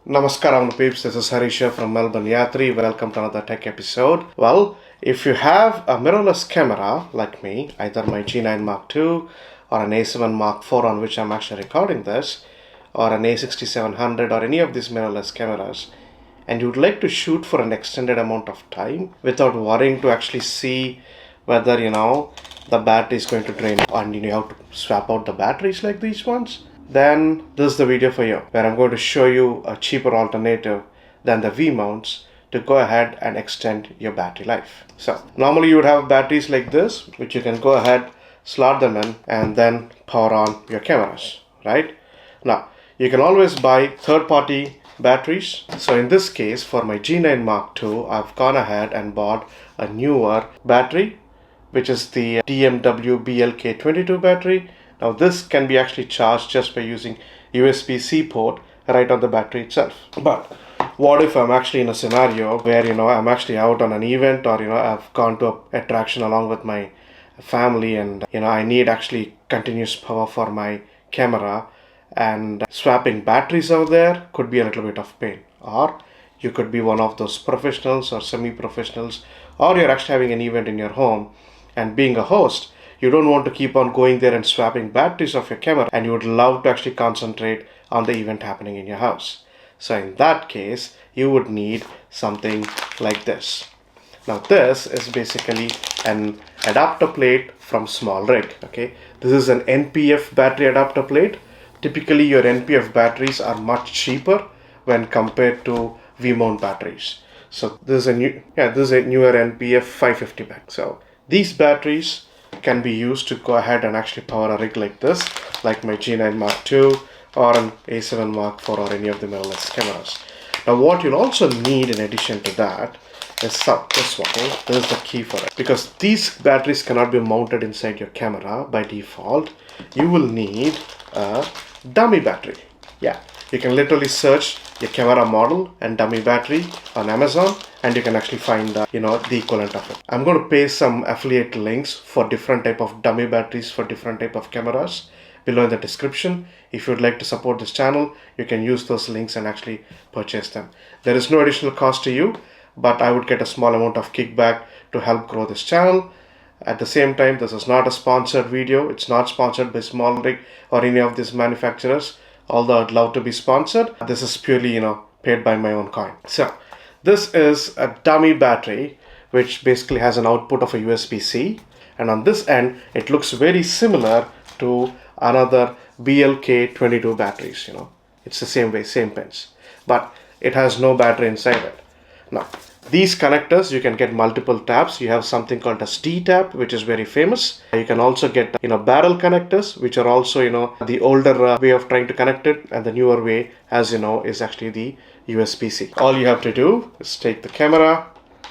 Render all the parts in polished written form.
Namaskaram peeps, this is Harish from Melbourne Yathri. Welcome to another tech episode. Well, if you have a mirrorless camera like me, either my G9 Mark II or an A7 Mark IV on which I'm actually recording this, or an A6700 or any of these mirrorless cameras, and you'd like to shoot for an extended amount of time without worrying to actually see whether the battery is going to drain and you have to swap out the batteries like these ones, then this is the video for you, where I'm going to show you a cheaper alternative than the V mounts to go ahead and extend your battery life. So normally you would have batteries like this, which you can go ahead, slot them in and then power on your cameras, right? Now you can always buy third-party batteries. So in this case, for my G9 Mark II, I've gone ahead and bought a newer battery, which is the DMW BLK22 battery. Now this can be actually charged just by using USB-C port right on the battery itself. But what if I'm actually in a scenario where I'm actually out on an event, or I've gone to a attraction along with my family, and I need actually continuous power for my camera, and swapping batteries out there could be a little bit of pain. Or you could be one of those professionals or semi-professionals, or you're actually having an event in your home, and being a host, you don't want to keep on going there and swapping batteries of your camera, and you would love to actually concentrate on the event happening in your house. So in that case, you would need something like this. Now this is basically an adapter plate from SmallRig. Okay, this is an NPF battery adapter plate. Typically your NPF batteries are much cheaper when compared to V-mount batteries. So this is a newer NPF 550 battery. So these batteries can be used to go ahead and actually power a rig like this, like my G9 Mark II or an A7 Mark IV or any of the mirrorless cameras. Now what you'll also need in addition to that is this one. Okay? This is the key for it, because these batteries cannot be mounted inside your camera by default. You will need a dummy battery. Yeah, you can literally search your camera model and dummy battery on Amazon, and you can actually find the equivalent of it. I'm going to paste some affiliate links for different type of dummy batteries for different type of cameras below in the description. If you'd like to support this channel, you can use those links and actually purchase them. There is no additional cost to you, but I would get a small amount of kickback to help grow this channel. At the same time, this is not a sponsored video. It's not sponsored by SmallRig or any of these manufacturers, although I'd love to be sponsored. This is purely paid by my own coin. So this is a dummy battery which basically has an output of a USB-C, and on this end it looks very similar to another BLK22 batteries. It's the same way, same pins, but it has no battery inside it. Now these connectors, you can get multiple tabs. You have something called a D-tab, which is very famous. You can also get barrel connectors, which are also the older way of trying to connect it, and the newer way, as is actually the USB-C. All you have to do is take the camera,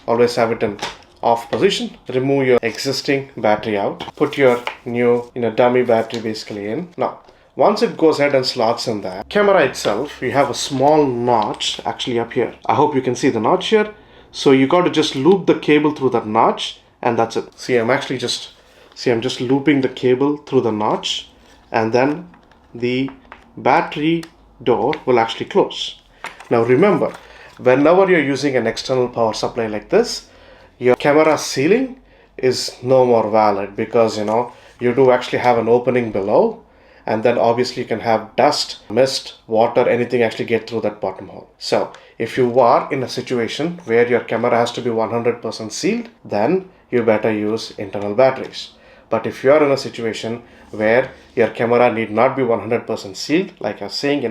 always have it in off position, remove your existing battery out, put your new dummy battery basically in. Now once it goes ahead and slots in there, camera itself, you have a small notch actually up here. I hope you can see the notch here. So you got to just loop the cable through that notch, and that's it. See, I'm just looping the cable through the notch, and then the battery door will actually close. Now remember, whenever you're using an external power supply like this, your camera ceiling is no more valid, because you do actually have an opening below, and then obviously you can have dust, mist, water, anything actually get through that bottom hole. So if you are in a situation where your camera has to be 100% sealed, then you better use internal batteries. But if you are in a situation where your camera need not be 100% sealed, like I was saying,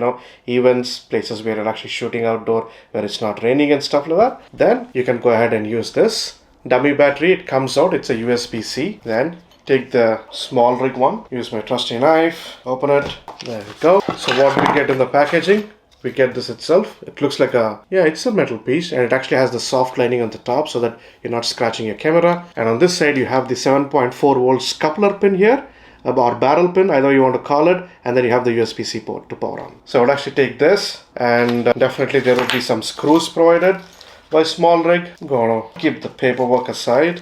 events, places where you're actually shooting outdoor, where it's not raining and stuff like that, then you can go ahead and use this dummy battery. It comes out, it's a USB-C. Then take the SmallRig one, use my trusty knife, open it, there we go. So what we get in the packaging, we get this itself. It looks like it's a metal piece, and it actually has the soft lining on the top so that you're not scratching your camera. And on this side you have the 7.4 volts coupler pin here, or barrel pin, either you want to call it, and then you have the USB-C port to power on. So I would actually take this, and definitely there will be some screws provided by SmallRig. I'm gonna keep the paperwork aside,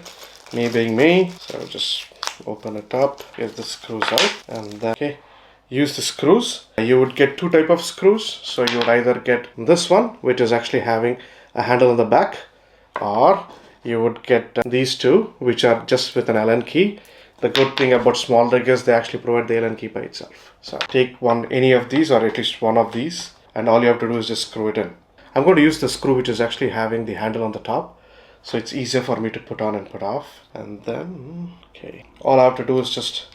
me being me. So just open it up, get the screws out, and then use the screws. You would get two type of screws. So you would either get this one, which is actually having a handle on the back, or you would get these two, which are just with an Allen key. The good thing about SmallRig is they actually provide the Allen key by itself. So take any of these, or at least one of these, and all you have to do is just screw it in. I'm going to use the screw which is actually having the handle on the top, so it's easier for me to put on and put off. And then, okay, all I have to do is just,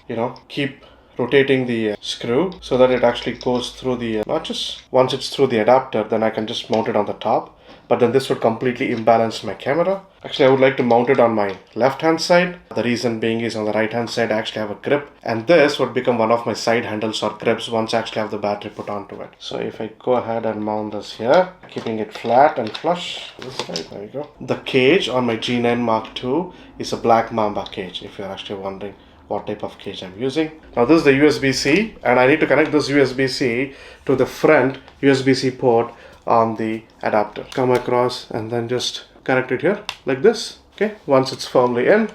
keep rotating the screw so that it actually goes through the notches. Once it's through the adapter, then I can just mount it on the top. But then this would completely imbalance my camera. Actually, I would like to mount it on my left hand side. The reason being is on the right hand side I actually have a grip, and this would become one of my side handles or grips once I actually have the battery put onto it. So if I go ahead and mount this here, keeping it flat and flush this side, there you go. The cage on my G9 Mark II is a black mamba cage, if you're actually wondering what type of cage I'm using. Now this is the USB-C, and I need to connect this USB-C to the front USB-C port on the adapter. Come across and then just connect it here like this. Okay, once it's firmly in,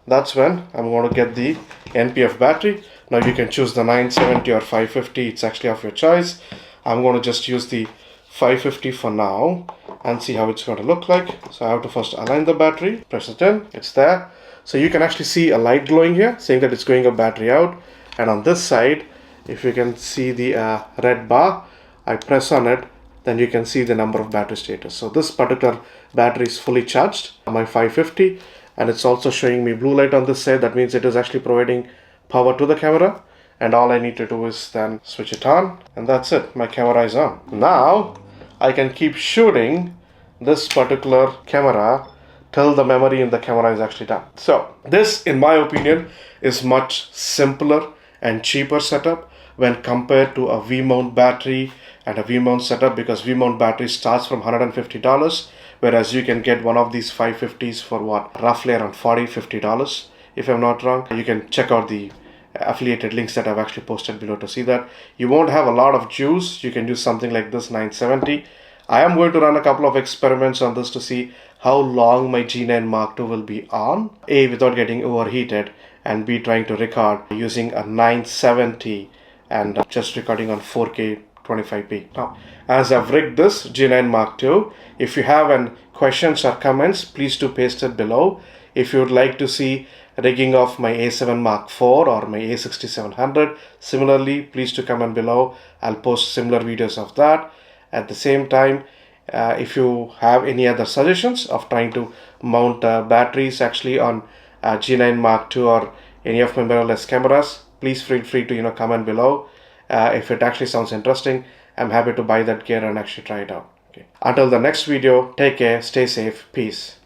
that's when I'm going to get the NPF battery. Now you can choose the 970 or 550, it's actually of your choice. I'm going to just use the 550 for now and see how it's going to look like. So I have to first align the battery, press it in, it's there. So you can actually see a light glowing here saying that it's going a battery out. And on this side, if you can see the red bar, I press on it, then you can see the number of battery status. So this particular battery is fully charged, my 550, and it's also showing me blue light on this side. That means it is actually providing power to the camera, and all I need to do is then switch it on, and that's it, my camera is on. Now I can keep shooting this particular camera till the memory in the camera is actually done. So this, in my opinion, is much simpler and cheaper setup when compared to a V-mount battery and a V-mount setup, because V-mount battery starts from $150, whereas you can get one of these 550s for what, roughly around $40-50, if I'm not wrong. You can check out the affiliated links that I've actually posted below to see that. You won't have a lot of juice. You can use something like this 970. I am going to run a couple of experiments on this to see how long my G9 Mark II will be on, A, without getting overheated, and B, trying to record using a 970 and just recording on 4K 25p. Now, as I've rigged this G9 Mark II, if you have any questions or comments, please do paste it below. If you would like to see rigging of my A7 Mark IV or my A6700, similarly, please do comment below. I'll post similar videos of that. At the same time, if you have any other suggestions of trying to mount batteries actually on G9 Mark II or any of my mirrorless cameras, please feel free to comment below. If it actually sounds interesting, I'm happy to buy that gear and actually try it out. Okay. Until the next video, take care, stay safe, peace.